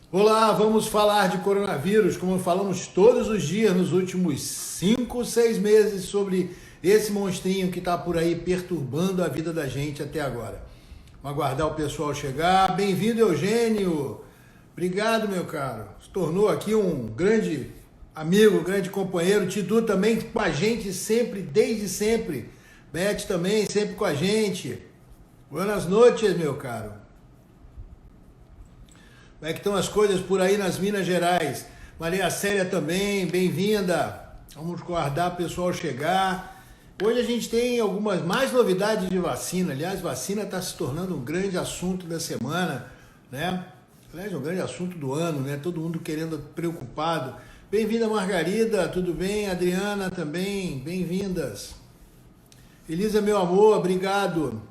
Olá, vamos falar de coronavírus, como falamos todos os dias nos últimos 5, 6 meses sobre esse monstrinho que está por aí perturbando a vida da gente até agora. Vamos aguardar o pessoal chegar. Bem-vindo, Eugênio. Obrigado, meu caro. Se tornou aqui um grande amigo, grande companheiro. Tidu também com a gente sempre, desde sempre. Beth também sempre com a gente. Boas noites, meu caro. Como é que estão as coisas por aí nas Minas Gerais? Maria Célia também, bem-vinda. Vamos guardar o pessoal chegar. Hoje a gente tem algumas mais novidades de vacina. Aliás, vacina está se tornando um grande assunto da semana, né? Aliás, um grande assunto do ano, né? Todo mundo querendo, preocupado. Bem-vinda, Margarida, tudo bem? Adriana também, bem-vindas. Elisa, meu amor, obrigado.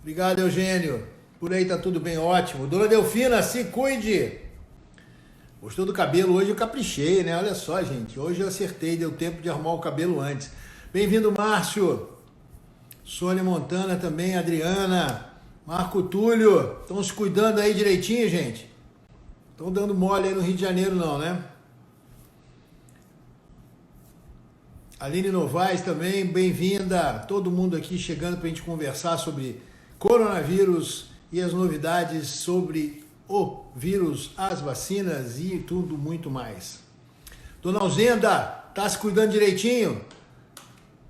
Obrigado, Eugênio. Por aí tá tudo bem, ótimo. Dona Delfina, se cuide. Gostou do cabelo? Hoje eu caprichei, né? Olha só, gente. Hoje eu acertei, deu tempo de arrumar o cabelo antes. Bem-vindo, Márcio. Sônia Montana também, Adriana. Marco Túlio. Estão se cuidando aí direitinho, gente? Estão dando mole aí no Rio de Janeiro, não, né? Aline Novaes também, bem-vinda. Todo mundo aqui chegando para a gente conversar sobre coronavírus e as novidades sobre o vírus, as vacinas e tudo muito mais. Dona Alzenda, tá se cuidando direitinho?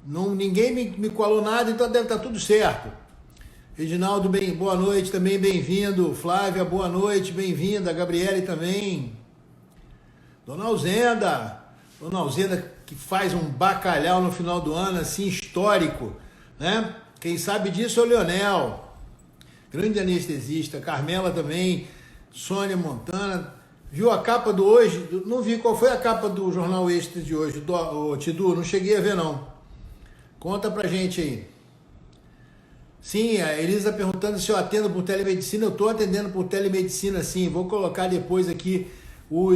Não, ninguém me falou nada, então deve estar tudo certo. Reginaldo, boa noite também, bem-vindo. Flávia, boa noite, bem-vinda. Gabriele também. Dona Alzenda que faz um bacalhau no final do ano, assim, histórico, né? Quem sabe disso é o Leonel. Grande anestesista, Carmela também, Sônia Montana. Viu a capa do hoje? Não vi qual foi a capa do Jornal Extra de hoje, Tidu, não cheguei a ver não. Conta pra gente aí. Sim, a Elisa perguntando se eu atendo por telemedicina, eu estou atendendo por telemedicina sim, vou colocar depois aqui o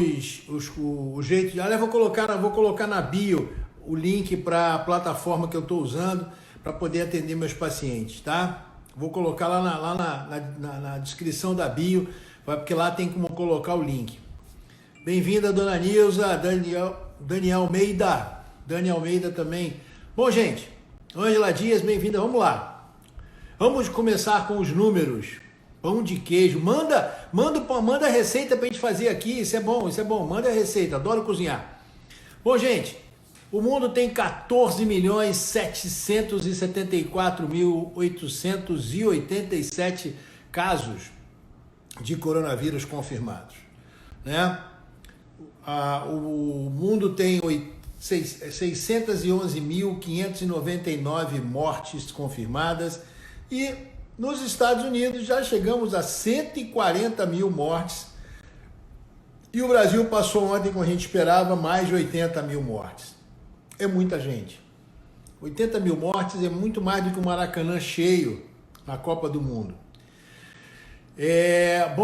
jeito, aliás, vou colocar na bio o link para a plataforma que eu estou usando para poder atender meus pacientes, tá? Vou colocar lá na descrição da bio, porque lá tem como colocar o link. Bem-vinda, Dona Nilza, Daniel Almeida. Daniel Almeida também. Bom, gente, Ângela Dias, bem-vinda. Vamos lá. Vamos começar com os números. Pão de queijo. Manda a receita pra gente fazer aqui. Isso é bom. Manda a receita. Adoro cozinhar. Bom, gente, o mundo tem 14.774.887 casos de coronavírus confirmados, né? O mundo tem 611.599 mortes confirmadas e nos Estados Unidos já chegamos a 140 mil mortes e o Brasil passou ontem, como a gente esperava, mais de 80 mil mortes. É muita gente. 80 mil mortes é muito mais do que o Maracanã cheio na Copa do Mundo. Já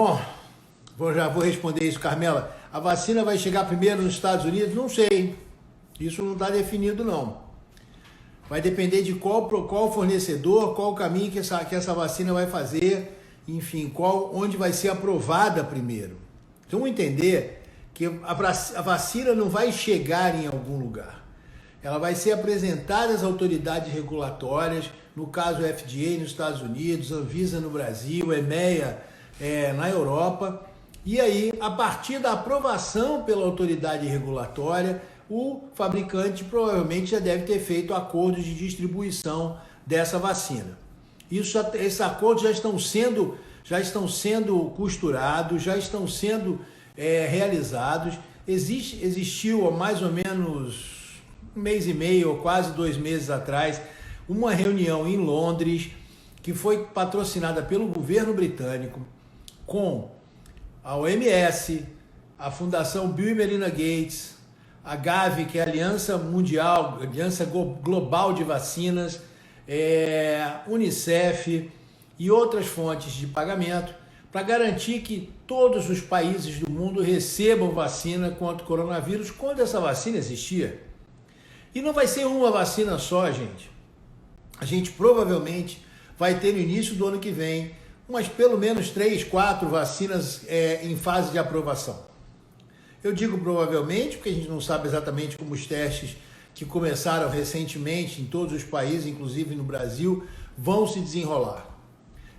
vou responder isso, Carmela. A vacina vai chegar primeiro nos Estados Unidos? Não sei. Isso não está definido, não. Vai depender de qual fornecedor, qual caminho que essa vacina vai fazer, enfim, onde vai ser aprovada primeiro. Então, vamos entender que a vacina não vai chegar em algum lugar. Ela vai ser apresentada às autoridades regulatórias, no caso FDA nos Estados Unidos, Anvisa no Brasil, EMEA na Europa, e aí, a partir da aprovação pela autoridade regulatória, o fabricante provavelmente já deve ter feito acordos de distribuição dessa vacina. Esses acordos já estão sendo costurados, já estão sendo realizados. Existiu há mais ou menos um mês e meio, ou quase 2 meses atrás, uma reunião em Londres, que foi patrocinada pelo governo britânico, com a OMS, a Fundação Bill e Melinda Gates, a Gavi, que é a Aliança Global de Vacinas, Unicef e outras fontes de pagamento, para garantir que todos os países do mundo recebam vacina contra o coronavírus quando essa vacina existia. E não vai ser uma vacina só, gente. A gente provavelmente vai ter no início do ano que vem umas pelo menos 3, 4 vacinas em fase de aprovação. Eu digo provavelmente, porque a gente não sabe exatamente como os testes que começaram recentemente em todos os países, inclusive no Brasil, vão se desenrolar.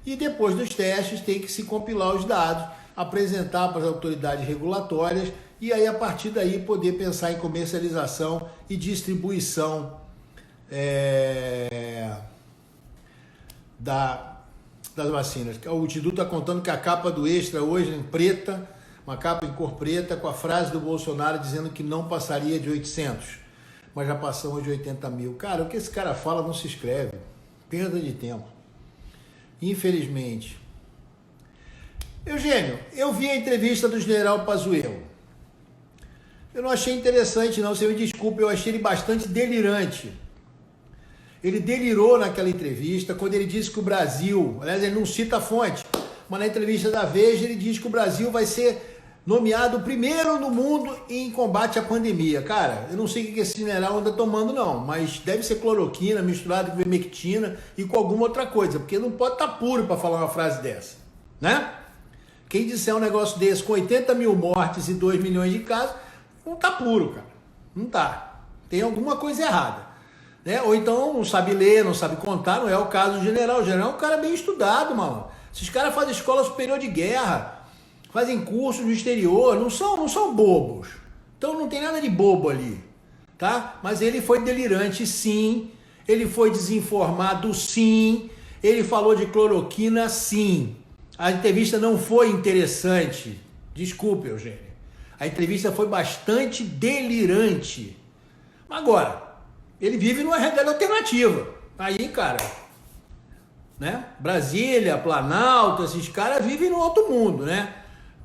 E depois dos testes tem que se compilar os dados, apresentar para as autoridades regulatórias e aí a partir daí poder pensar em comercialização e distribuição das vacinas. O Tidu está contando que a capa do Extra hoje em preta, uma capa em cor preta com a frase do Bolsonaro dizendo que não passaria de 800, mas já passamos de 80 mil. Cara, o que esse cara fala não se escreve. Perda de tempo. Infelizmente. Eugênio, eu vi a entrevista do general Pazuello. Eu não achei interessante não, você me desculpe, eu achei ele bastante delirante. Ele delirou naquela entrevista quando ele disse que o Brasil, aliás, ele não cita a fonte, mas na entrevista da Veja ele diz que o Brasil vai ser nomeado primeiro no mundo em combate à pandemia. Cara, eu não sei o que esse general anda tomando não, mas deve ser cloroquina misturado com vermectina e com alguma outra coisa, porque não pode estar puro para falar uma frase dessa, né? Quem disser um negócio desse com 80 mil mortes e 2 milhões de casos, não tá puro, cara. Não tá. Tem alguma coisa errada. Né? Ou então não sabe ler, não sabe contar, não é o caso do general. O general é um cara bem estudado, mano. Esses caras fazem escola superior de guerra, fazem curso no exterior, não são bobos. Então não tem nada de bobo ali, tá? Mas ele foi delirante, sim. Ele foi desinformado, sim. Ele falou de cloroquina, sim. A entrevista não foi interessante. Desculpe, Eugênio. A entrevista foi bastante delirante. Agora, ele vive numa realidade alternativa. Aí, cara, né? Brasília, Planalto, esses caras vivem no outro mundo, né?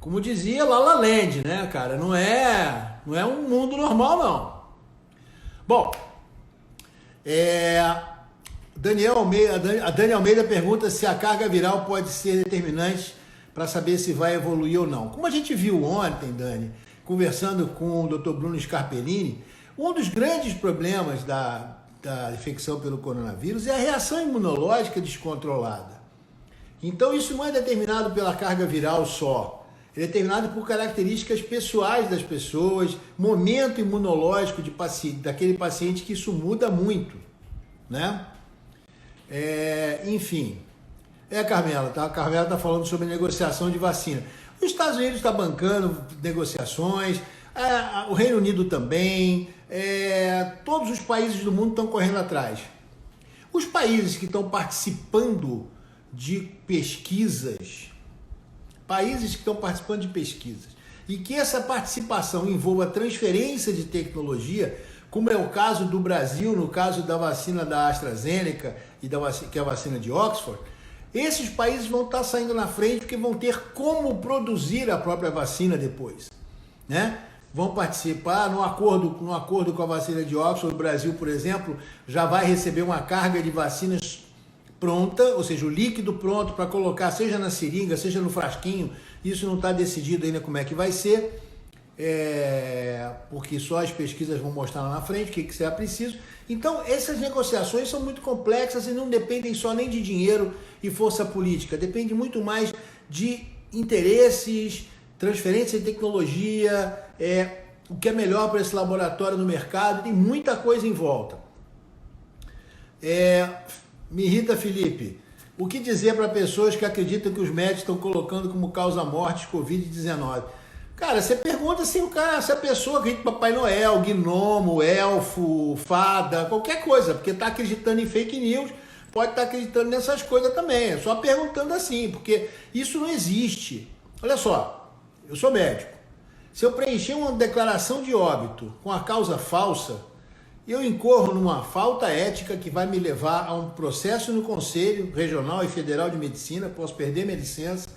Como dizia La La Land, né, cara? Não é um mundo normal, não. Bom, a Dani Almeida pergunta se a carga viral pode ser determinante para saber se vai evoluir ou não. Como a gente viu ontem, Dani, conversando com o Dr. Bruno Scarpellini, um dos grandes problemas da infecção pelo coronavírus é a reação imunológica descontrolada. Então isso não é determinado pela carga viral só, é determinado por características pessoais das pessoas, momento imunológico daquele paciente, que isso muda muito, né? Enfim, Carmela, tá? A Carmela está falando sobre negociação de vacina. Os Estados Unidos está bancando negociações, o Reino Unido também, todos os países do mundo estão correndo atrás. Os países que estão participando de pesquisas, e que essa participação envolva transferência de tecnologia, como é o caso do Brasil, no caso da vacina da AstraZeneca, que é a vacina de Oxford, esses países vão estar saindo na frente porque vão ter como produzir a própria vacina depois, né? Vão participar no acordo com a vacina de Oxford. O Brasil, por exemplo, já vai receber uma carga de vacinas pronta, ou seja, o líquido pronto para colocar, seja na seringa, seja no frasquinho. Isso não está decidido ainda como é que vai ser, porque só as pesquisas vão mostrar lá na frente o que será preciso. Então, essas negociações são muito complexas e não dependem só nem de dinheiro e força política, depende muito mais de interesses, transferência de tecnologia, o que é melhor para esse laboratório no mercado, tem muita coisa em volta. Me irrita, Felipe, o que dizer para pessoas que acreditam que os médicos estão colocando como causa-mortes Covid-19? Cara, você pergunta se a pessoa acredita em Papai Noel, gnomo, elfo, fada, qualquer coisa, porque está acreditando em fake news, pode estar acreditando nessas coisas também, é só perguntando assim, porque isso não existe. Olha só, eu sou médico, se eu preencher uma declaração de óbito com a causa falsa, eu incorro numa falta ética que vai me levar a um processo no Conselho Regional e Federal de Medicina, posso perder minha licença,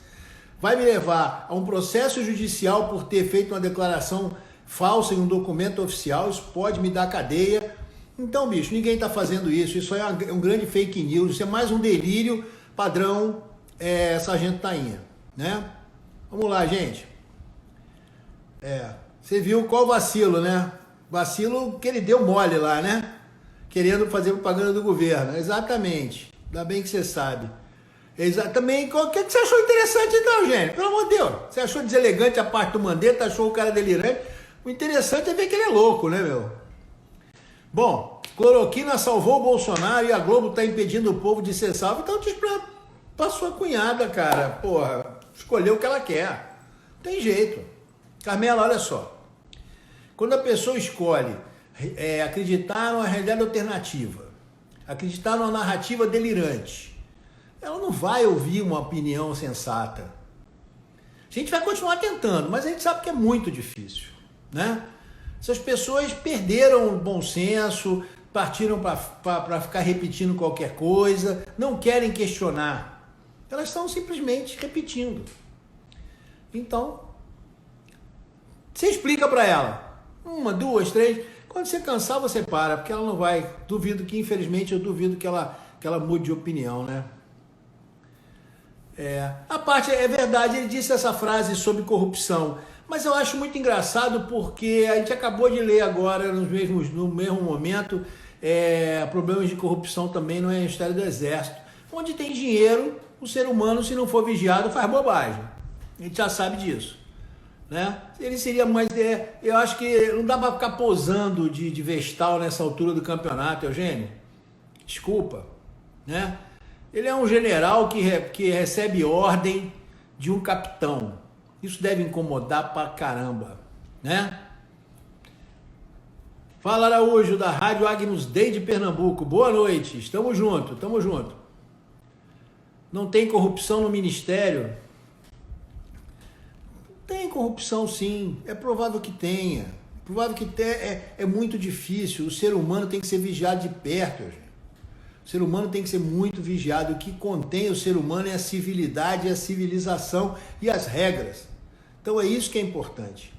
vai me levar a um processo judicial por ter feito uma declaração falsa em um documento oficial, isso pode me dar cadeia. Então, bicho, ninguém está fazendo isso, isso é um grande fake news, isso é mais um delírio padrão Sargento Tainha, né? Vamos lá, gente. Você viu qual vacilo, né? Vacilo que ele deu mole lá, né? Querendo fazer propaganda do governo, exatamente, ainda bem que você sabe. Exatamente. O que você achou interessante então, Eugênio? Pelo amor de Deus. Você achou deselegante a parte do Mandetta, achou o cara delirante? O interessante é ver que ele é louco, né, meu? Bom, cloroquina salvou o Bolsonaro e a Globo está impedindo o povo de ser salvo. Então diz pra sua cunhada, cara. Porra, escolheu o que ela quer. Não tem jeito. Carmela, olha só. Quando a pessoa escolhe acreditar numa realidade alternativa, acreditar numa narrativa delirante, ela não vai ouvir uma opinião sensata. A gente vai continuar tentando, mas a gente sabe que é muito difícil, né? Essas pessoas perderam o bom senso, partiram para ficar repetindo qualquer coisa, não querem questionar. Elas estão simplesmente repetindo. Então, você explica para ela. 1, 2, 3. Quando você cansar, você para, porque ela não vai. Infelizmente, eu duvido que ela mude de opinião, né? A parte é verdade, ele disse essa frase sobre corrupção, mas eu acho muito engraçado porque a gente acabou de ler agora, no mesmo momento, problemas de corrupção também no Ministério do Exército. Onde tem dinheiro, o ser humano, se não for vigiado, faz bobagem. A gente já sabe disso, né? Ele seria mais... eu acho que não dá para ficar posando de vestal nessa altura do campeonato, Eugênio. Desculpa, né? Ele é um general que recebe ordem de um capitão. Isso deve incomodar pra caramba, né? Fala, Araújo, da Rádio Agnus Dei de Pernambuco. Boa noite, estamos juntos, estamos juntos. Não tem corrupção no ministério? Tem corrupção, sim. É provável que tenha. Provável que é muito difícil. O ser humano tem que ser vigiado de perto, gente. O ser humano tem que ser muito vigiado. O que contém o ser humano é a civilidade, a civilização e as regras. Então é isso que é importante,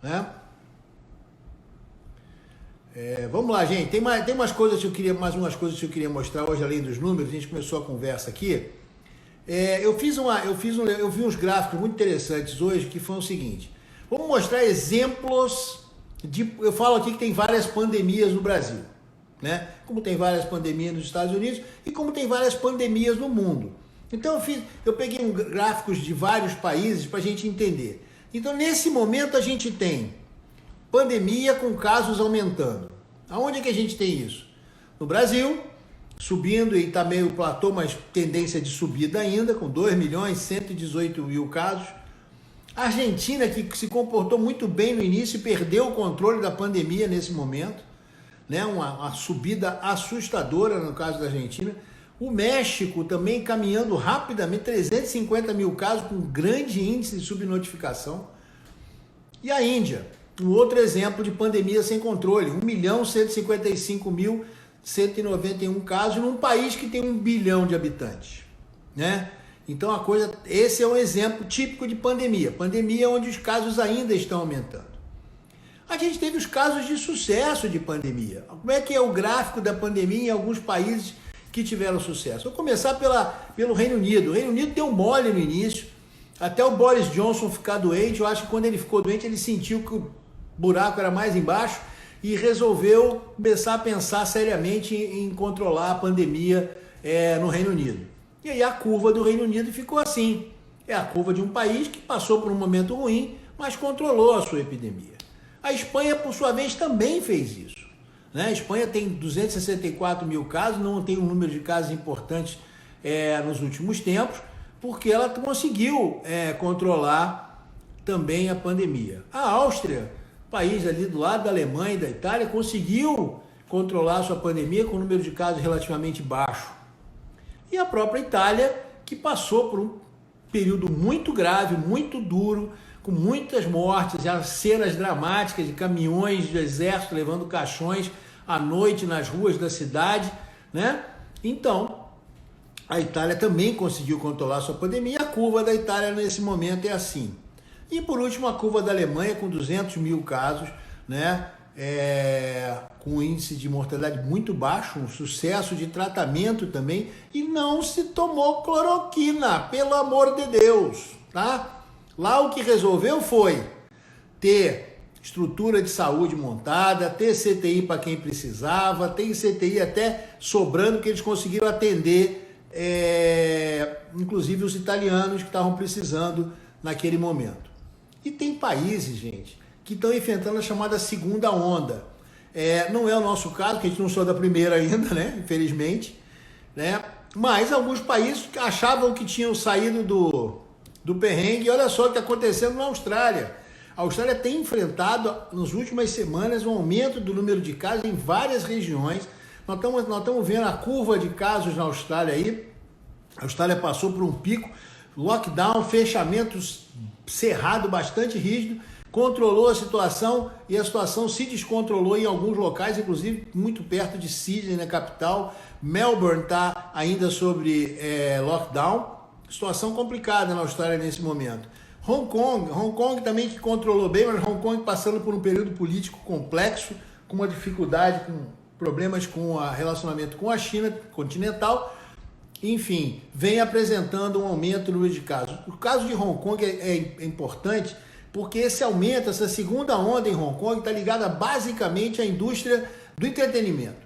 né? Vamos lá, gente. Tem umas coisas que eu queria, mais umas coisas que eu queria mostrar hoje, além dos números. A gente começou a conversa aqui. Eu vi uns gráficos muito interessantes hoje que foi o seguinte. Vamos mostrar exemplos eu falo aqui que tem várias pandemias no Brasil, né? Como tem várias pandemias nos Estados Unidos e como tem várias pandemias no mundo. Então eu peguei gráficos de vários países para a gente entender. Então nesse momento a gente tem pandemia com casos aumentando. Aonde é que a gente tem isso? No Brasil, subindo e está meio platô, mas tendência de subida ainda, com 2.118.000 casos. A Argentina, que se comportou muito bem no início, perdeu o controle da pandemia nesse momento, né? Uma subida assustadora no caso da Argentina. O México também caminhando rapidamente, 350.000 casos com grande índice de subnotificação. E a Índia, um outro exemplo de pandemia sem controle, 1.155.191 casos num país que tem 1 bilhão de habitantes, né? Então esse é um exemplo típico de pandemia. Pandemia onde os casos ainda estão aumentando. A gente teve os casos de sucesso de pandemia. Como é que é o gráfico da pandemia em alguns países que tiveram sucesso? Vou começar pelo Reino Unido. O Reino Unido deu mole no início, até o Boris Johnson ficar doente. Eu acho que quando ele ficou doente, ele sentiu que o buraco era mais embaixo e resolveu começar a pensar seriamente em controlar a pandemia no Reino Unido. E aí a curva do Reino Unido ficou assim. É a curva de um país que passou por um momento ruim, mas controlou a sua epidemia. A Espanha, por sua vez, também fez isso, né? A Espanha tem 264.000 casos, não tem um número de casos importantes nos últimos tempos, porque ela conseguiu controlar também a pandemia. A Áustria, país ali do lado da Alemanha e da Itália, conseguiu controlar a sua pandemia com um número de casos relativamente baixo. E a própria Itália, que passou por um período muito grave, muito duro, com muitas mortes, já cenas dramáticas de caminhões do exército levando caixões à noite nas ruas da cidade, né? Então, a Itália também conseguiu controlar sua pandemia. A curva da Itália nesse momento é assim. E por último, a curva da Alemanha com 200.000 casos, né? Com um índice de mortalidade muito baixo, um sucesso de tratamento também, e não se tomou cloroquina, pelo amor de Deus, tá? Lá o que resolveu foi ter estrutura de saúde montada, ter CTI para quem precisava, tem CTI até sobrando que eles conseguiram atender inclusive os italianos que estavam precisando naquele momento. E tem países, gente, que estão enfrentando a chamada segunda onda. Não é o nosso caso, que a gente não sou da primeira ainda, né? Infelizmente, né? Mas alguns países achavam que tinham saído do perrengue, e olha só o que está acontecendo na Austrália. A Austrália tem enfrentado, nas últimas semanas, um aumento do número de casos em várias regiões. Nós estamos vendo a curva de casos na Austrália aí. A Austrália passou por um pico, lockdown, fechamentos cerrado, bastante rígido, controlou a situação e a situação se descontrolou em alguns locais, inclusive muito perto de Sydney, na capital. Melbourne está ainda sobre lockdown. Situação complicada na Austrália nesse momento. Hong Kong também que controlou bem, mas Hong Kong passando por um período político complexo, com uma dificuldade, com problemas com o relacionamento com a China continental. Enfim, vem apresentando um aumento no número de casos. O caso de Hong Kong é importante porque esse aumento, essa segunda onda em Hong Kong está ligada basicamente à indústria do entretenimento.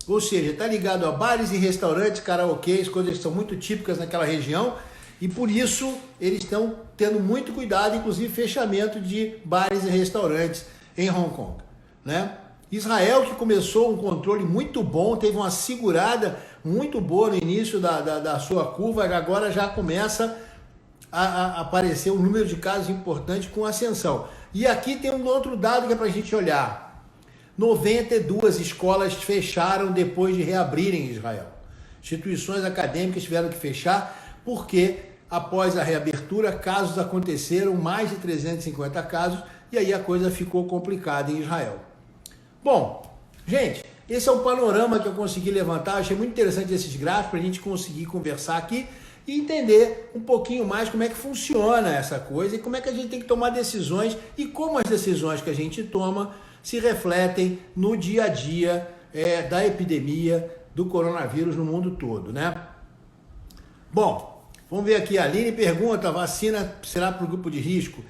Ou seja, está ligado a bares e restaurantes, karaokês, coisas que são muito típicas naquela região, e por isso eles estão tendo muito cuidado, inclusive fechamento de bares e restaurantes em Hong Kong, né? Israel, que começou um controle muito bom, teve uma segurada muito boa no início da sua curva, agora já começa a aparecer um número de casos importante com ascensão. E aqui tem um outro dado que é para a gente olhar. 92 escolas fecharam depois de reabrirem em Israel. Instituições acadêmicas tiveram que fechar porque, após a reabertura, casos aconteceram, mais de 350 casos, e aí a coisa ficou complicada em Israel. Bom, gente, esse é um panorama que eu consegui levantar. Eu achei muito interessante esses gráficos para a gente conseguir conversar aqui e entender um pouquinho mais como é que funciona essa coisa e como é que a gente tem que tomar decisões e como as decisões que a gente toma se refletem no dia a dia da epidemia do coronavírus no mundo todo, né? Bom, vamos ver aqui. A Aline pergunta: a vacina será para o grupo de risco?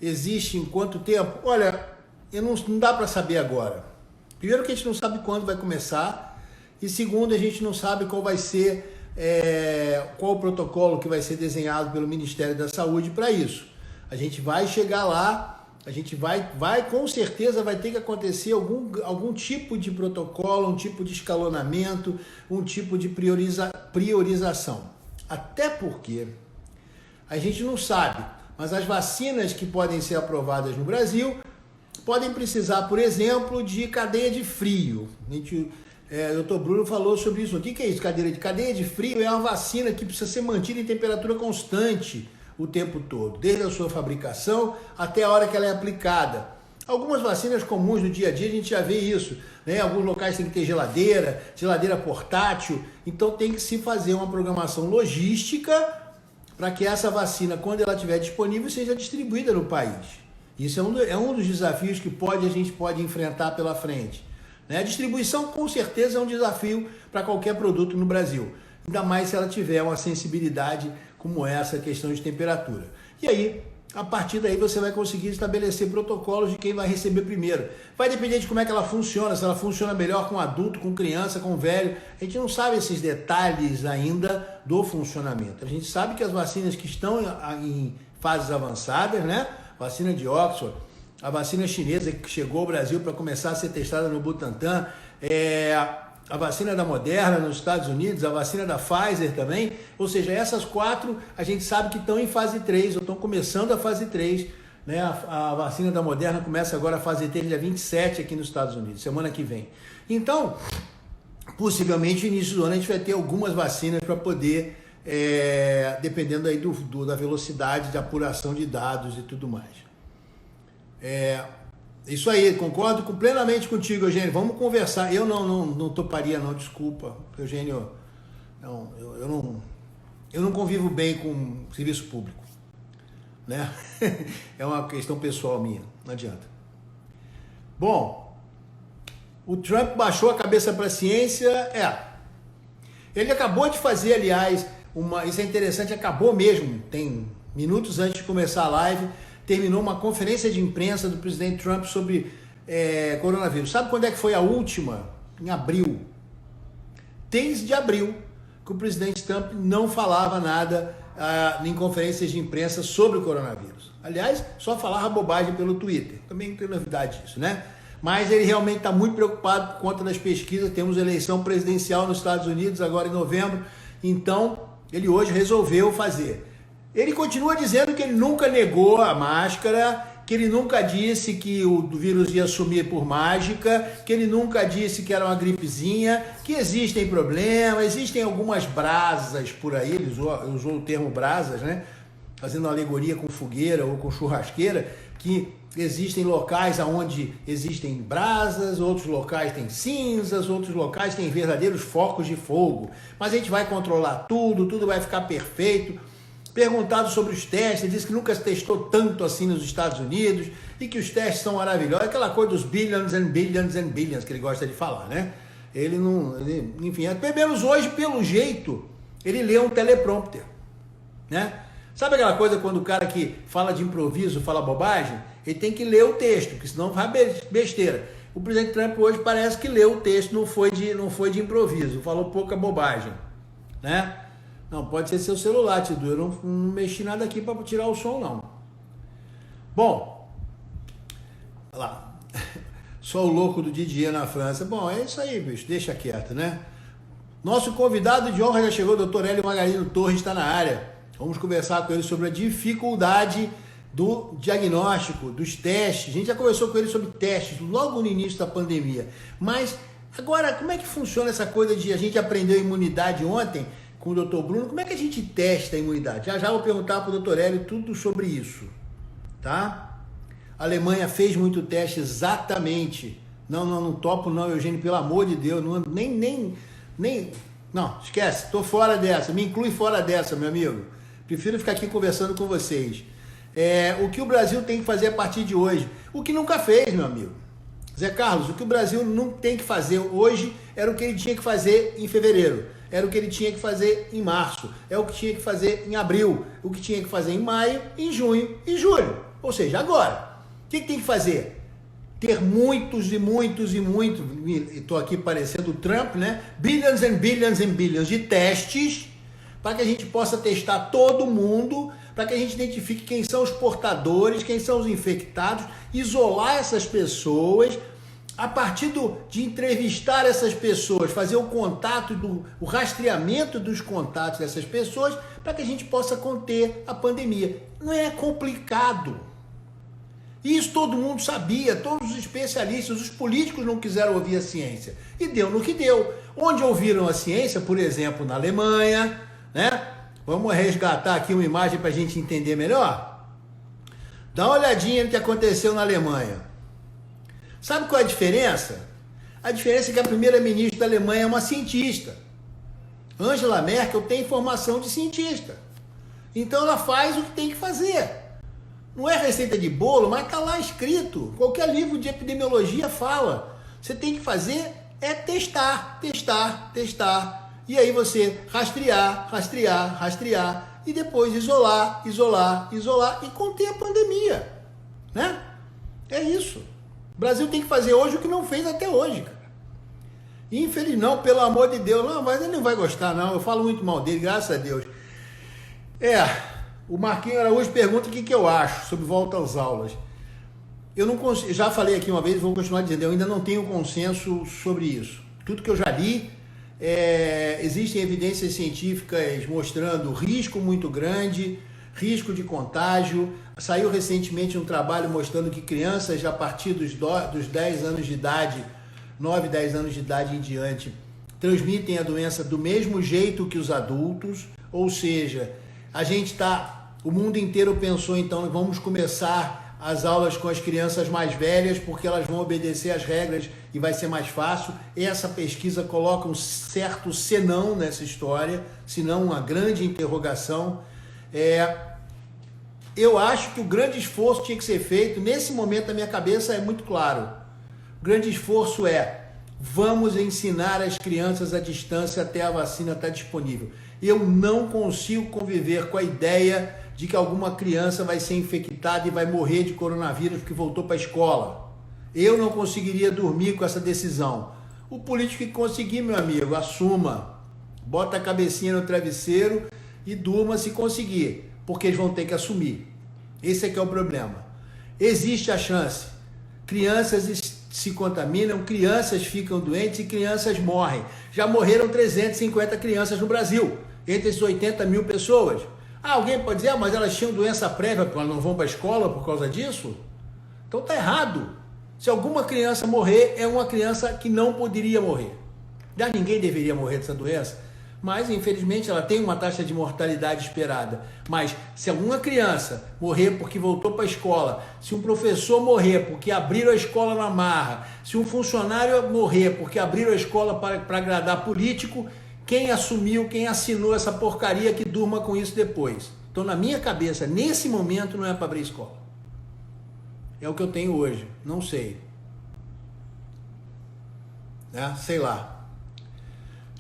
Existe em quanto tempo? Olha, não dá para saber agora. Primeiro que a gente não sabe quando vai começar, e segundo, a gente não sabe qual vai ser, qual o protocolo que vai ser desenhado pelo Ministério da Saúde para isso. A gente vai chegar lá, a gente vai com certeza vai ter que acontecer algum tipo de protocolo, um tipo de escalonamento, um tipo de priorização. Até porque a gente não sabe, mas as vacinas que podem ser aprovadas no Brasil podem precisar, por exemplo, de cadeia de frio. O Dr. Bruno falou sobre isso. O que é isso? Cadeia de frio é uma vacina que precisa ser mantida em temperatura constante o tempo todo, desde a sua fabricação até a hora que ela é aplicada. Algumas vacinas comuns no dia a dia a gente já vê isso, né? Alguns locais tem que ter geladeira portátil, então tem que se fazer uma programação logística para que essa vacina, quando ela estiver disponível, seja distribuída no país. Isso é um dos desafios que a gente pode enfrentar pela frente, né? A distribuição, com certeza, é um desafio para qualquer produto no Brasil, ainda mais se ela tiver uma sensibilidade como essa questão de temperatura. E aí, a partir daí, você vai conseguir estabelecer protocolos de quem vai receber primeiro. Vai depender de como é que ela funciona, se ela funciona melhor com adulto, com criança, com velho. A gente não sabe esses detalhes ainda do funcionamento. A gente sabe que as vacinas que estão em fases avançadas, né? Vacina de Oxford, a vacina chinesa que chegou ao Brasil para começar a ser testada no Butantan, a vacina da Moderna nos Estados Unidos, a vacina da Pfizer também, ou seja, essas 4 a gente sabe que estão em fase 3, ou estão começando a fase 3, né? A vacina da Moderna começa agora a fase 3 dia 27 aqui nos Estados Unidos, semana que vem. Então, possivelmente no início do ano a gente vai ter algumas vacinas para poder, dependendo aí da velocidade de apuração de dados e tudo mais. Isso aí, concordo plenamente contigo, Eugênio. Vamos conversar. Eu não toparia, não, desculpa, Eugênio. Não, eu não convivo bem com serviço público, né? É uma questão pessoal minha, não adianta. Bom, o Trump baixou a cabeça para a ciência. Ele acabou de fazer, aliás, isso é interessante, acabou mesmo, tem minutos antes de começar a live, terminou uma conferência de imprensa do presidente Trump sobre coronavírus. Sabe quando é que foi a última? Em abril. 3 de abril. que o presidente Trump não falava nada em conferências de imprensa sobre o coronavírus. Aliás, só falava bobagem pelo Twitter. Também não tem novidade disso, né? Mas ele realmente está muito preocupado por conta das pesquisas. Temos eleição presidencial nos Estados Unidos agora em novembro. Então, ele hoje resolveu fazer. Ele continua dizendo que ele nunca negou a máscara, que ele nunca disse que o vírus ia sumir por mágica, que ele nunca disse que era uma gripezinha, que existem problemas, existem algumas brasas por aí, ele usou o termo brasas, né? Fazendo uma alegoria com fogueira ou com churrasqueira, que existem locais onde existem brasas, outros locais têm cinzas, outros locais têm verdadeiros focos de fogo. Mas a gente vai controlar tudo, tudo vai ficar perfeito. Perguntado sobre os testes, ele disse que nunca se testou tanto assim nos Estados Unidos e que os testes são maravilhosos. Aquela coisa dos billions and billions and billions que ele gosta de falar, né? Enfim, pelo menos hoje, pelo jeito, ele lê um teleprompter, né? Sabe aquela coisa quando o cara que fala de improviso fala bobagem? Ele tem que ler o texto, porque senão vai besteira. O presidente Trump hoje parece que leu o texto, não foi de improviso, falou pouca bobagem, né? Não, pode ser seu celular, Tidu. Eu não mexi nada aqui para tirar o som, não. Bom, olha lá. Só o louco do Didier na França. Bom, é isso aí, bicho. Deixa quieto, né? Nosso convidado de honra já chegou, o Dr. Hélio Margarino Torres está na área. Vamos conversar com ele sobre a dificuldade do diagnóstico, dos testes. A gente já conversou com ele sobre testes logo no início da pandemia. Mas agora, como é que funciona essa coisa de a gente aprendeu imunidade ontem com o Dr. Bruno? Como é que a gente testa a imunidade? Já vou perguntar para o Dr. Hélio tudo sobre isso, tá? A Alemanha fez muito teste, exatamente. Não topo não, Eugênio, pelo amor de Deus, não, esquece, tô fora dessa, me inclui fora dessa, meu amigo. Prefiro ficar aqui conversando com vocês. O que o Brasil tem que fazer a partir de hoje? O que nunca fez, meu amigo. Zé Carlos, o que o Brasil não tem que fazer hoje era o que ele tinha que fazer em fevereiro, era o que ele tinha que fazer em março, é o que tinha que fazer em abril, o que tinha que fazer em maio, em junho e julho. Ou seja, agora, o que tem que fazer? Ter muitos, estou aqui parecendo o Trump, né? Billions and billions and billions de testes para que a gente possa testar todo mundo, para que a gente identifique quem são os portadores, quem são os infectados, isolar essas pessoas, a partir de entrevistar essas pessoas, fazer o contato, o rastreamento dos contatos dessas pessoas, para que a gente possa conter a pandemia. Não é complicado. Isso todo mundo sabia, todos os especialistas, os políticos não quiseram ouvir a ciência. E deu no que deu. Onde ouviram a ciência, por exemplo, na Alemanha, né? Vamos resgatar aqui uma imagem para a gente entender melhor? Dá uma olhadinha no que aconteceu na Alemanha. Sabe qual é a diferença? A diferença é que a primeira-ministra da Alemanha é uma cientista. Angela Merkel tem formação de cientista. Então ela faz o que tem que fazer. Não é receita de bolo, mas está lá escrito. Qualquer livro de epidemiologia fala. Você tem que fazer é testar. E aí você rastrear. E depois isolar e conter a pandemia. Né? É isso. O Brasil tem que fazer hoje o que não fez até hoje, cara. Infelizmente, não, pelo amor de Deus. Não, mas ele não vai gostar, não. Eu falo muito mal dele, graças a Deus. O Marquinhos Araújo pergunta o que eu acho sobre volta às aulas. Eu não consigo, já falei aqui uma vez, vou continuar dizendo, eu ainda não tenho consenso sobre isso. Tudo que eu já li, existem evidências científicas mostrando risco muito grande, risco de contágio. Saiu recentemente um trabalho mostrando que crianças a partir dos 10 anos de idade, 9, 10 anos de idade em diante, transmitem a doença do mesmo jeito que os adultos, ou seja, o mundo inteiro pensou, então, vamos começar as aulas com as crianças mais velhas, porque elas vão obedecer às regras e vai ser mais fácil. Essa pesquisa coloca um certo senão nessa história, se não uma grande interrogação. Eu acho que o grande esforço tinha que ser feito, nesse momento na minha cabeça é muito claro. O grande esforço vamos ensinar as crianças à distância até a vacina estar disponível. Eu não consigo conviver com a ideia de que alguma criança vai ser infectada e vai morrer de coronavírus porque voltou para a escola. Eu não conseguiria dormir com essa decisão. O político que conseguir, meu amigo, assuma. Bota a cabecinha no travesseiro e durma se conseguir, porque eles vão ter que assumir. Esse é que é o problema. Existe a chance. Crianças se contaminam, crianças ficam doentes e crianças morrem. Já morreram 350 crianças no Brasil, entre as 80 mil pessoas. Alguém pode dizer, mas elas tinham doença prévia, elas não vão para a escola por causa disso? Então tá errado. Se alguma criança morrer, é uma criança que não poderia morrer. Já ninguém deveria morrer dessa doença, mas infelizmente ela tem uma taxa de mortalidade esperada. Mas se alguma criança morrer porque voltou para a escola, se um professor morrer porque abriram a escola na marra, se um funcionário morrer porque abriram a escola para agradar político, quem assumiu, quem assinou essa porcaria que durma com isso depois? Então na minha cabeça, nesse momento não é para abrir escola. É o que eu tenho hoje, não sei. Né? Sei lá.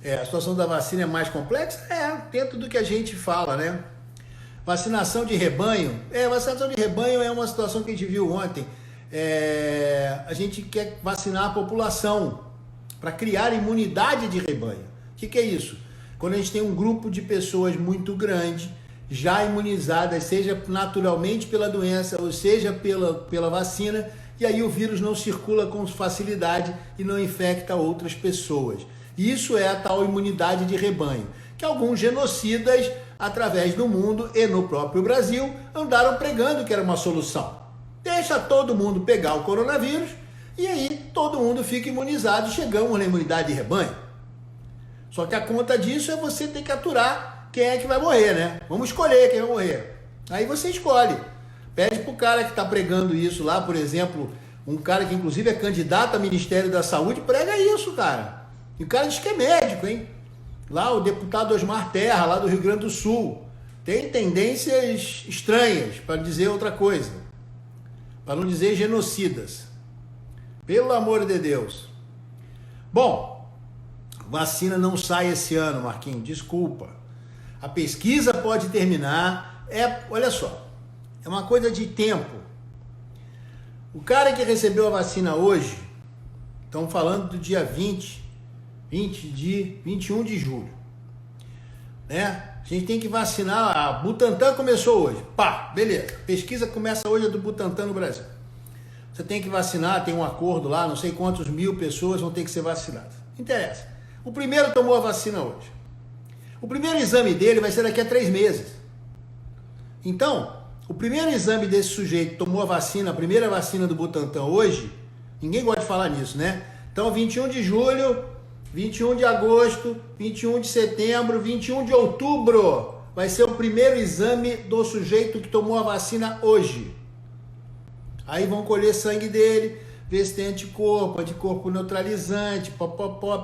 A situação da vacina é mais complexa? Dentro do que a gente fala, né? Vacinação de rebanho. Vacinação de rebanho é uma situação que a gente viu ontem. A gente quer vacinar a população para criar imunidade de rebanho. O que é isso? Quando a gente tem um grupo de pessoas muito grande, já imunizadas, seja naturalmente pela doença, ou seja pela vacina, e aí o vírus não circula com facilidade e não infecta outras pessoas. Isso é a tal imunidade de rebanho, que alguns genocidas, através do mundo e no próprio Brasil, andaram pregando que era uma solução. Deixa todo mundo pegar o coronavírus e aí todo mundo fica imunizado e chegamos na imunidade de rebanho. Só que a conta disso é você ter que aturar quem é que vai morrer, né? Vamos escolher quem vai morrer. Aí você escolhe. Pede pro cara que está pregando isso lá, por exemplo, um cara que inclusive é candidato ao Ministério da Saúde, prega isso, cara. E o cara diz que é médico, hein? Lá o deputado Osmar Terra, lá do Rio Grande do Sul, tem tendências estranhas, para dizer outra coisa. Para não dizer genocidas. Pelo amor de Deus. Bom, vacina não sai esse ano, Marquinhos, desculpa. A pesquisa pode terminar, olha só, é uma coisa de tempo. O cara que recebeu a vacina hoje, estão falando do dia 21 de julho, né? A gente tem que vacinar, a Butantan começou hoje, beleza, pesquisa começa hoje, a do Butantan no Brasil. Você tem que vacinar, tem um acordo lá, não sei quantos mil pessoas vão ter que ser vacinadas. Não interessa. O primeiro tomou a vacina hoje. O primeiro exame dele vai ser daqui a 3 meses. Então, o primeiro exame desse sujeito que tomou a vacina, a primeira vacina do Butantan hoje, ninguém gosta de falar nisso, né? Então, 21 de julho, 21 de agosto, 21 de setembro, 21 de outubro, vai ser o primeiro exame do sujeito que tomou a vacina hoje. Aí vão colher sangue dele, ver se tem anticorpo neutralizante,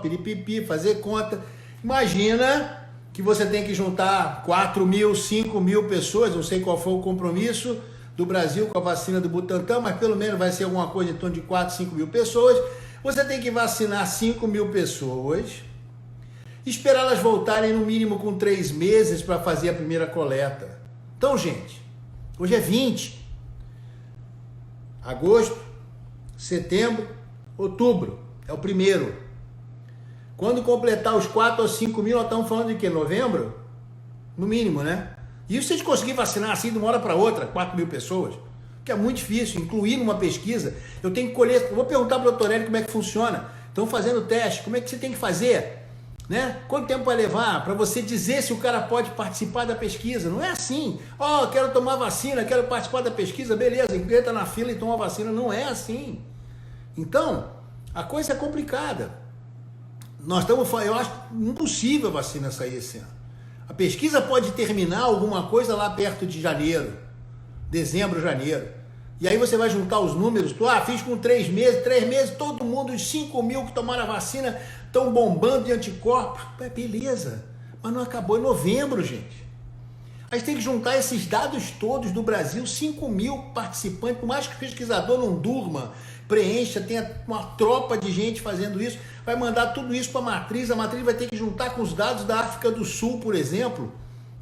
piripipi, fazer conta. Imagina que você tem que juntar 4 mil, 5 mil pessoas, não sei qual foi o compromisso do Brasil com a vacina do Butantan, mas pelo menos vai ser alguma coisa em torno de 4, 5 mil pessoas. Você tem que vacinar 5 mil pessoas, esperar elas voltarem no mínimo com 3 meses para fazer a primeira coleta. Então, gente, hoje é 20. Agosto, setembro, outubro, é o primeiro. Quando completar os 4 ou 5 mil, nós estamos falando de quê? Novembro? No mínimo, né? Isso se a gente conseguir vacinar assim de uma hora para outra, 4 mil pessoas, que é muito difícil, incluir numa pesquisa, eu tenho que colher, eu vou perguntar para o doutor Hélio como é que funciona, estão fazendo teste, como é que você tem que fazer, né? Quanto tempo vai levar para você dizer se o cara pode participar da pesquisa? Não é assim, quero tomar vacina, quero participar da pesquisa, beleza, entra na fila e toma vacina, não é assim. Então, a coisa é complicada. Eu acho impossível a vacina sair esse ano. A pesquisa pode terminar alguma coisa lá perto de janeiro, dezembro, janeiro. E aí você vai juntar os números, fiz com 3 meses, todo mundo, os 5 mil que tomaram a vacina estão bombando de anticorpos. Beleza, mas não acabou em novembro, gente. A gente tem que juntar esses dados todos do Brasil, 5 mil participantes, por mais que o pesquisador não durma, preencha, tenha uma tropa de gente fazendo isso, vai mandar tudo isso para a matriz vai ter que juntar com os dados da África do Sul, por exemplo,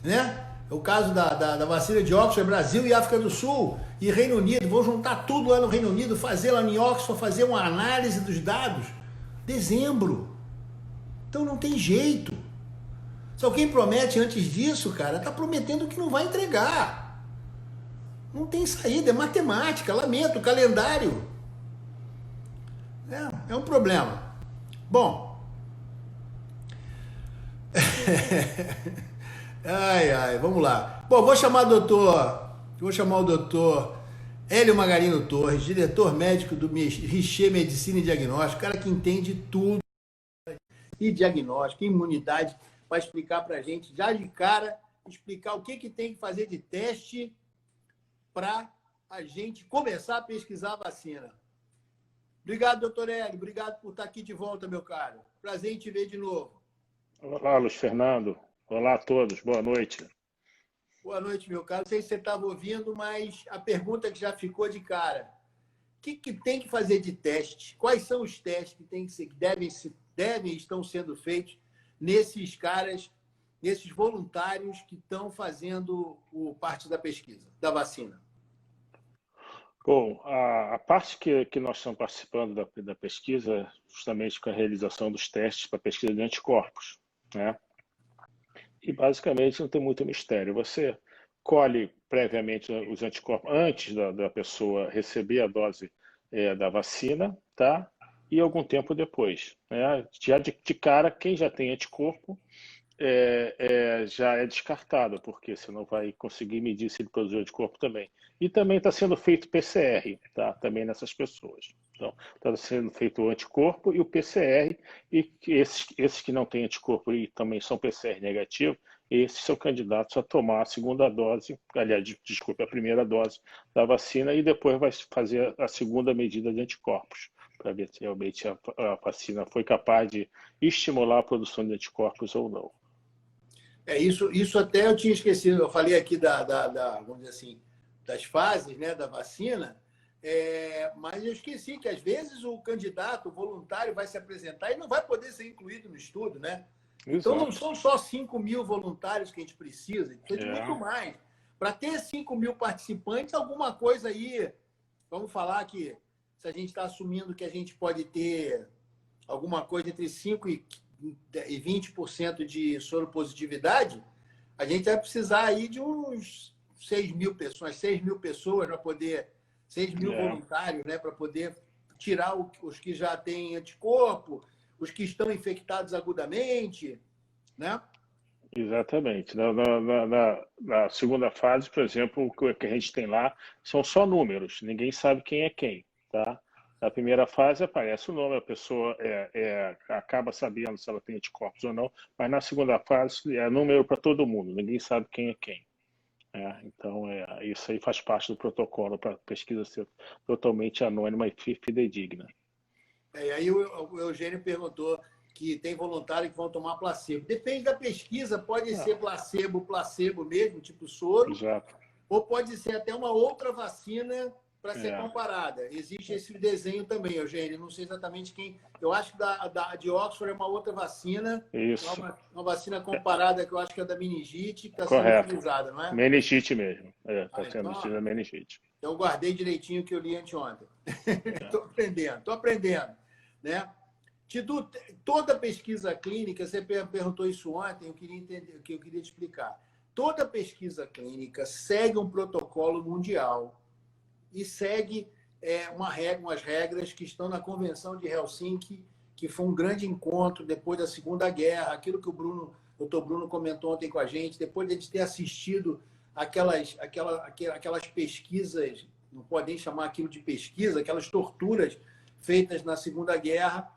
né? É o caso da vacina de Oxford, Brasil e África do Sul e Reino Unido, vou juntar tudo lá no Reino Unido, fazer lá em Oxford, fazer uma análise dos dados, dezembro. Então não tem jeito. Se alguém promete antes disso, cara, tá prometendo que não vai entregar. Não tem saída, é matemática, lamento, calendário. É um problema. Bom, vamos lá. Bom, vou chamar o doutor Hélio Magarino Torres, diretor médico do Richer Medicina e Diagnóstico, cara que entende tudo e diagnóstico, imunidade, para explicar para a gente, já de cara, explicar o que tem que fazer de teste para a gente começar a pesquisar a vacina. Obrigado, doutor Hélio. Obrigado por estar aqui de volta, meu caro. Prazer em te ver de novo. Olá, Luiz Fernando. Olá a todos. Boa noite. Boa noite, meu caro. Não sei se você estava ouvindo, mas a pergunta que já ficou de cara. O que tem que fazer de teste? Quais são os testes que estão sendo feitos nesses caras, nesses voluntários que estão fazendo parte da pesquisa, da vacina? Bom, a parte que nós estamos participando da pesquisa, justamente com a realização dos testes para pesquisa de anticorpos, né? E basicamente não tem muito mistério. Você colhe previamente os anticorpos antes da pessoa receber a dose da vacina, tá? E algum tempo depois, né? Já de cara, quem já tem anticorpo já é descartado, porque você não vai conseguir medir se ele produziu anticorpo também. E também está sendo feito PCR, tá? Também nessas pessoas. Então, está sendo feito o anticorpo e o PCR, e esses que não têm anticorpo e também são PCR negativo, esses são candidatos a tomar a segunda dose, aliás, desculpe, a primeira dose da vacina, e depois vai fazer a segunda medida de anticorpos, para ver se realmente a vacina foi capaz de estimular a produção de anticorpos ou não. Isso até eu tinha esquecido. Eu falei aqui vamos dizer assim, das fases, né, da vacina, mas eu esqueci que às vezes o candidato, o voluntário, vai se apresentar e não vai poder ser incluído no estudo, né? Então Exato. não são só 5 mil voluntários que a gente precisa, a gente precisa de muito mais. Para ter 5 mil participantes, alguma coisa aí, vamos falar que se a gente está assumindo que a gente pode ter alguma coisa entre 5 e 20% de soropositividade, a gente vai precisar aí de uns 6 mil pessoas para poder, 6 mil voluntários, né, para poder tirar os que já têm anticorpo, os que estão infectados agudamente, né? Exatamente. Na segunda fase, por exemplo, o que a gente tem lá são só números, ninguém sabe quem é quem, tá? Na primeira fase aparece o nome, a pessoa acaba sabendo se ela tem anticorpos ou não, mas na segunda fase é número para todo mundo, ninguém sabe quem é quem. Então, isso aí faz parte do protocolo para a pesquisa ser totalmente anônima e fidedigna. E aí o Eugênio perguntou que tem voluntário que vão tomar placebo. Depende da pesquisa, pode ser placebo mesmo, tipo soro, Exato. ou pode ser até uma outra vacina para ser comparada. Existe esse desenho também, Eugênio. Não sei exatamente quem. Eu acho que de Oxford é uma outra vacina. Isso. Uma vacina comparada que eu acho que é da meningite, que está sendo Correto. utilizada, não é? Meningite mesmo. Está sendo Então, utilizada meningite. eu guardei direitinho o que eu li anteontem. Estou aprendendo. Né? Tidu, toda pesquisa clínica, você perguntou isso ontem, eu queria entender, que eu queria te explicar. Toda pesquisa clínica segue um protocolo mundial e segue umas regras que estão na Convenção de Helsinki, que foi um grande encontro depois da Segunda Guerra, aquilo que o doutor Bruno comentou ontem com a gente, depois de a gente ter assistido aquelas pesquisas, não podem chamar aquilo de pesquisa, aquelas torturas feitas na Segunda Guerra,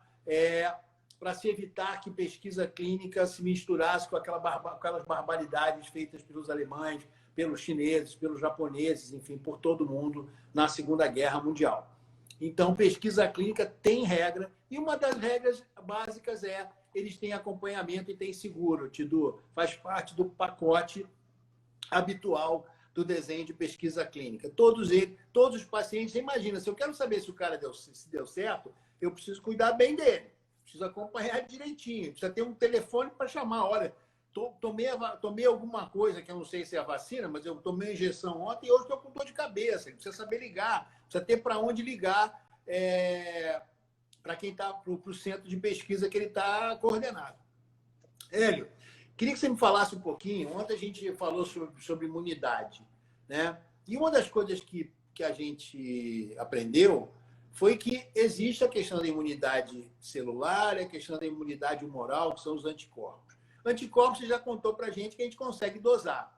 para se evitar que pesquisa clínica se misturasse com aquelas barbaridades feitas pelos alemães, pelos chineses, pelos japoneses, enfim, por todo mundo na Segunda Guerra Mundial. Então, pesquisa clínica tem regra, e uma das regras básicas eles têm acompanhamento e têm seguro, Tidu, faz parte do pacote habitual do desenho de pesquisa clínica. Todos os pacientes, você imagina, se eu quero saber se o cara se deu certo, eu preciso cuidar bem dele, preciso acompanhar direitinho, precisa ter um telefone para chamar, olha, tomei alguma coisa que eu não sei se é a vacina, mas eu tomei injeção ontem e hoje estou com dor de cabeça. Precisa saber ligar, precisa ter para onde ligar para quem está para o centro de pesquisa que ele está coordenado. Hélio, Queria que você me falasse um pouquinho. Ontem a gente falou sobre imunidade, né? E uma das coisas que a gente aprendeu foi que existe a questão da imunidade celular e a questão da imunidade humoral, que são os anticorpos. Anticorpos, você já contou para a gente que a gente consegue dosar.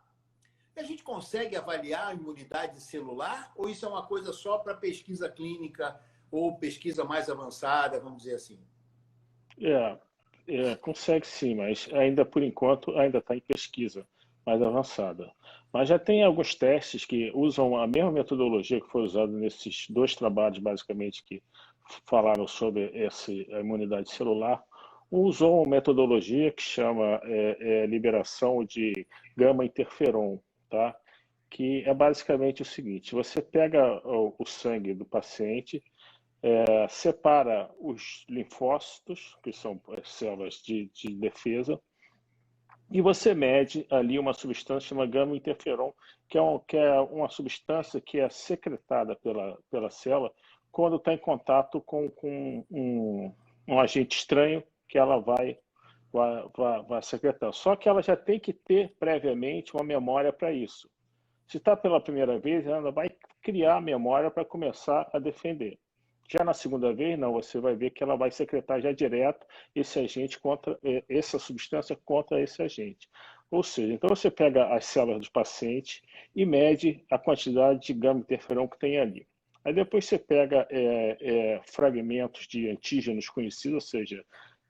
A gente consegue avaliar a imunidade celular ou isso é uma coisa só para pesquisa clínica ou pesquisa mais avançada, vamos dizer assim? Consegue sim, mas ainda por enquanto ainda está em pesquisa mais avançada. Mas já tem alguns testes que usam a mesma metodologia que foi usada nesses dois trabalhos, basicamente, que falaram sobre a imunidade celular. Usou uma metodologia que chama liberação de gama-interferon, tá? Que é basicamente o seguinte: você pega o sangue do paciente, separa os linfócitos, que são células de defesa, e você mede ali uma substância chamada gama-interferon, que é uma substância que é secretada pela célula quando está em contato com um agente estranho que ela vai secretar. Só que ela já tem que ter previamente uma memória para isso. Se está pela primeira vez, ela vai criar a memória para começar a defender. Já na segunda vez, não, você vai ver que ela vai secretar já direto esse agente contra essa substância contra esse agente. Ou seja, então você pega as células do paciente e mede a quantidade de gama-interferon que tem ali. Aí depois você pega fragmentos de antígenos conhecidos, ou seja,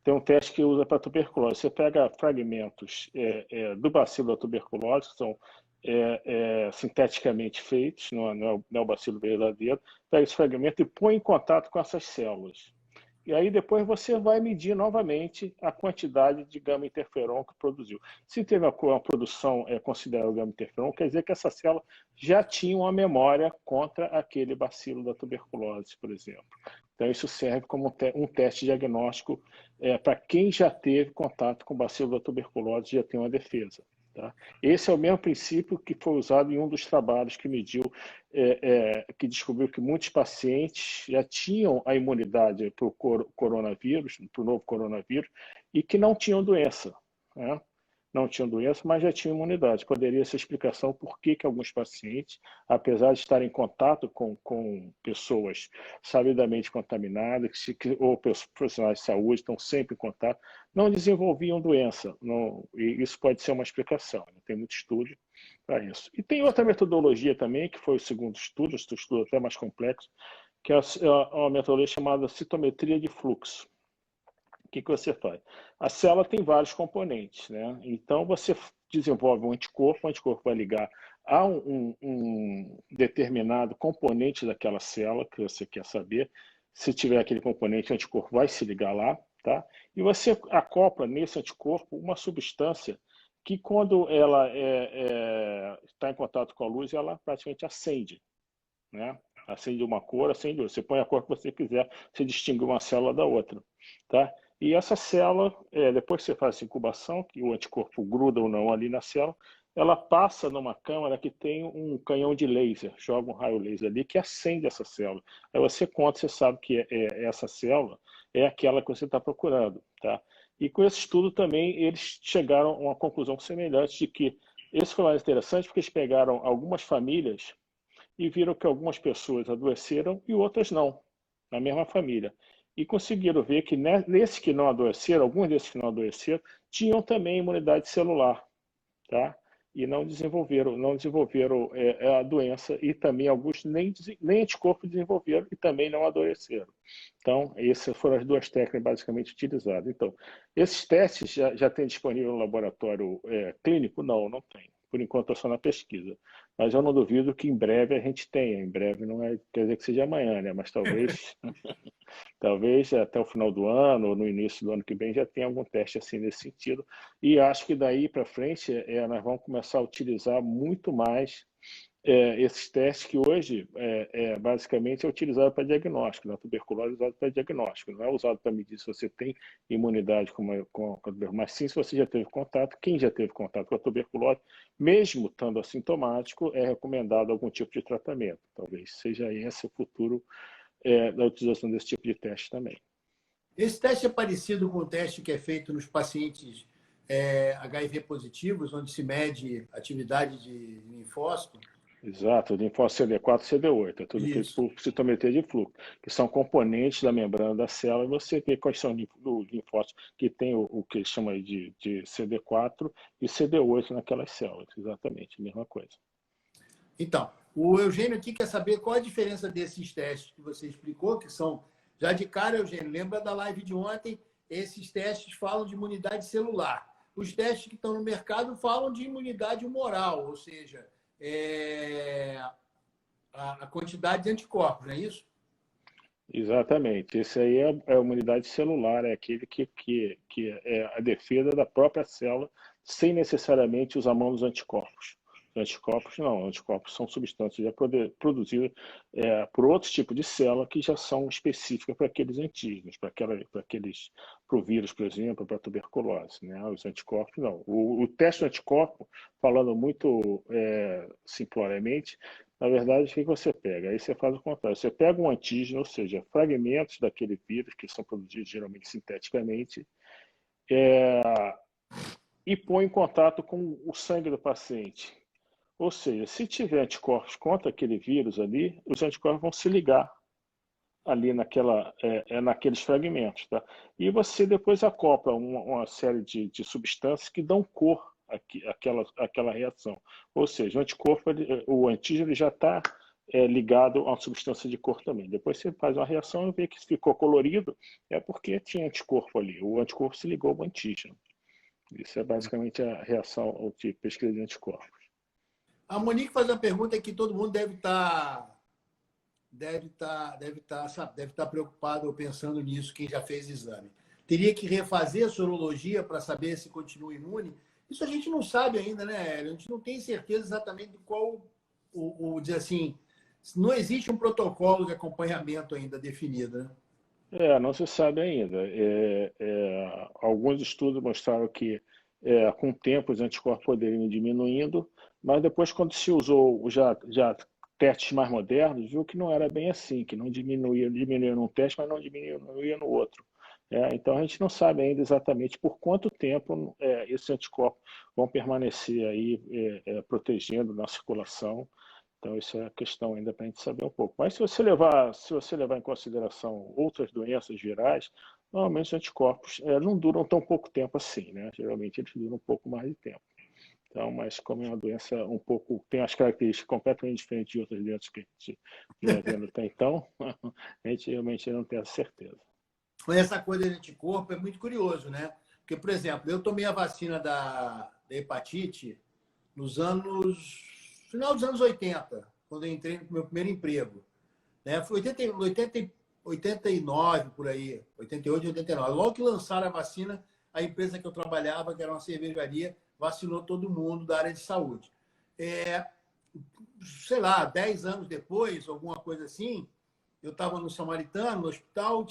tem um teste que usa para tuberculose. Você pega fragmentos do bacilo da tuberculose, que são sinteticamente feitos, não é o bacilo verdadeiro, pega esse fragmento e põe em contato com essas células. E aí depois você vai medir novamente a quantidade de gama-interferon que produziu. Se teve uma produção considerável de gama-interferon, quer dizer que essa célula já tinha uma memória contra aquele bacilo da tuberculose, por exemplo. Então isso serve como um teste diagnóstico para quem já teve contato com o bacilo da tuberculose e já tem uma defesa. Tá? Esse é o mesmo princípio que foi usado em um dos trabalhos que mediu, que descobriu que muitos pacientes já tinham a imunidade para o coronavírus, para o novo coronavírus, e que não tinham doença, né? Não tinham doença, mas já tinham imunidade. Poderia ser explicação por que alguns pacientes, apesar de estarem em contato com pessoas sabidamente contaminadas, ou profissionais de saúde, estão sempre em contato, não desenvolviam doença. Não, e isso pode ser uma explicação. Tem muito estudo para isso. E tem outra metodologia também, que foi o segundo estudo até mais complexo, que é uma metodologia chamada citometria de fluxo. O que você faz? A célula tem vários componentes, né? Então você desenvolve um anticorpo, o anticorpo vai ligar a um determinado componente daquela célula que você quer saber. Se tiver aquele componente, o anticorpo vai se ligar lá, tá? E você acopla nesse anticorpo uma substância que, quando ela está em contato com a luz, ela praticamente acende, né? Acende uma cor, acende outra. Você põe a cor que você quiser, você distingue uma célula da outra, tá? E essa célula, depois que você faz essa incubação, que o anticorpo gruda ou não ali na célula, ela passa numa câmara que tem um canhão de laser, joga um raio laser ali que acende essa célula. Aí você conta, você sabe que essa célula é aquela que você está procurando, tá? E com esse estudo também eles chegaram a uma conclusão semelhante de que esse foi mais interessante porque eles pegaram algumas famílias e viram que algumas pessoas adoeceram e outras não, na mesma família. E conseguiram ver que nesses que não adoeceram, alguns desses que não adoeceram, tinham também imunidade celular, tá? E não desenvolveram a doença, e também alguns nem anticorpos desenvolveram e também não adoeceram. Então, essas foram as duas técnicas basicamente utilizadas. Então, esses testes já tem disponível no laboratório clínico? Não tem. Por enquanto, é só na pesquisa. Mas eu não duvido que em breve a gente tenha. Em breve não quer dizer que seja amanhã, né? Mas talvez até o final do ano ou no início do ano que vem já tenha algum teste assim nesse sentido. E acho que daí para frente nós vamos começar a utilizar muito mais esses testes que hoje basicamente é utilizado para diagnóstico, né? A tuberculose é usado para diagnóstico, não é usado para medir se você tem imunidade com a tuberculose, mas sim se você já teve contato. Quem já teve contato com a tuberculose, mesmo estando assintomático, é recomendado algum tipo de tratamento. Talvez seja esse o futuro da utilização desse tipo de teste também. Esse teste é parecido com o teste que é feito nos pacientes HIV positivos, onde se mede atividade de linfócito. Exato, linfócito CD4 e CD8, é tudo feito por citometria de fluxo, que são componentes da membrana da célula, e você vê quais são os linfócitos que tem o que eles chamam de CD4 e CD8 naquelas células, exatamente, a mesma coisa. Então, o Eugênio aqui quer saber qual a diferença desses testes que você explicou, que são, já de cara, Eugênio, lembra da live de ontem, esses testes falam de imunidade celular. Os testes que estão no mercado falam de imunidade humoral, ou seja, a quantidade de anticorpos, não é isso? Exatamente. Esse aí é a imunidade celular, é aquele que é a defesa da própria célula, sem necessariamente usar mão dos anticorpos. Os anticorpos não, anticorpos são substâncias já produzidas por outros tipos de célula que já são específicas para aqueles antígenos, para o vírus, por exemplo, para a tuberculose, né? Os anticorpos não. O teste do anticorpo, falando muito simploriamente, na verdade, o que você pega? Aí você faz o contrário. Você pega um antígeno, ou seja, fragmentos daquele vírus, que são produzidos geralmente sinteticamente, e põe em contato com o sangue do paciente. Ou seja, se tiver anticorpos contra aquele vírus ali, os anticorpos vão se ligar ali naqueles fragmentos. Tá? E você depois acopla uma série de substâncias que dão cor àquela reação. Ou seja, o antígeno já está ligado a uma substância de cor também. Depois você faz uma reação e vê que ficou colorido, é porque tinha anticorpo ali. O anticorpo se ligou ao antígeno. Isso é basicamente a reação de pesquisa de anticorpos. A Monique faz uma pergunta que todo mundo deve estar preocupado ou pensando nisso, quem já fez exame. Teria que refazer a sorologia para saber se continua imune? Isso a gente não sabe ainda, né, Hélio? A gente não tem certeza exatamente de qual, dizer assim, não existe um protocolo de acompanhamento ainda definido, né? Não se sabe ainda. Alguns estudos mostraram que com o tempo os anticorpos poderiam ir diminuindo, mas depois, quando se usou já testes mais modernos, viu que não era bem assim, que não diminuía num teste, mas não diminuía no outro. Então, a gente não sabe ainda exatamente por quanto tempo esses anticorpos vão permanecer aí protegendo na circulação. Então, isso é a questão ainda para a gente saber um pouco. Mas se você levar em consideração outras doenças virais, normalmente os anticorpos não duram tão pouco tempo assim, né? Geralmente eles duram um pouco mais de tempo. Então, mas como é uma doença tem as características completamente diferentes de outras doenças que a gente vinha vendo até então, a gente realmente não tem a certeza. Essa coisa de anticorpo é muito curioso, né? Porque, por exemplo, eu tomei a vacina da hepatite final dos anos 80, quando eu entrei no meu primeiro emprego. Né? Foi 89, por aí, 88, 89. Logo que lançaram a vacina, a empresa que eu trabalhava, que era uma cervejaria, vacinou todo mundo da área de saúde. Sei lá, 10 anos depois, alguma coisa assim, eu estava no Samaritano, no hospital,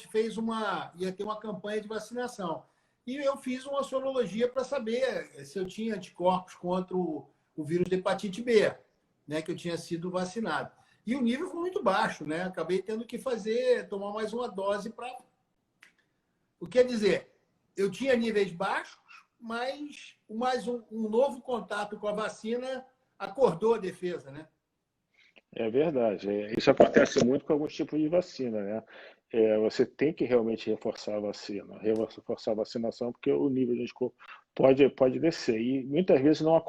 ia ter uma campanha de vacinação. E eu fiz uma sorologia para saber se eu tinha anticorpos contra o vírus de hepatite B, né, que eu tinha sido vacinado. E o nível foi muito baixo, né? Acabei tendo que tomar mais uma dose para... O que quer dizer, eu tinha níveis baixos, mas mais um novo contato com a vacina acordou a defesa, né? É verdade. Isso acontece muito com alguns tipos de vacina, né? Você tem que realmente reforçar a vacina, reforçar a vacinação, porque o nível de anticorpo pode descer. E muitas vezes não acontece